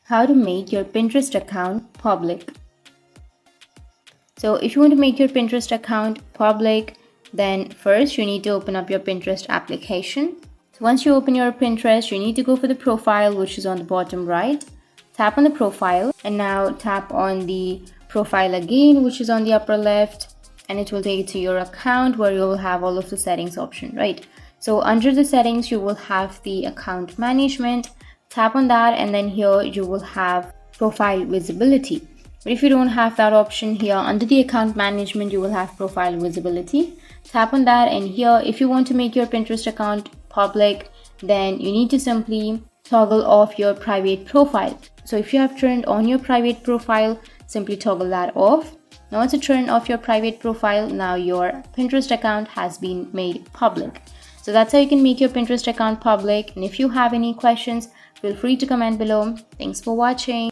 How to make your Pinterest account public. So if you want to make your Pinterest account public, then first you need to open up your Pinterest application. So once you open your Pinterest, you need to go for the profile, which is on the bottom right. Tap on the profile and now tap on the profile again, which is on the upper left, and it will take you to your account where you will have all of the settings option, right? So under the settings, you will have the account management. Tap on that, and then here you will have profile visibility. But if you don't have that option, here under the account management, you will have profile visibility. Tap on that, and here if you want to make your Pinterest account public, then you need to simply toggle off your private profile. So if you have turned on your private profile, simply toggle that off. Now once you turn off your private profile, now your Pinterest account has been made public. So that's how you can make your Pinterest account public. And if you have any questions, feel free to comment below. Thanks for watching.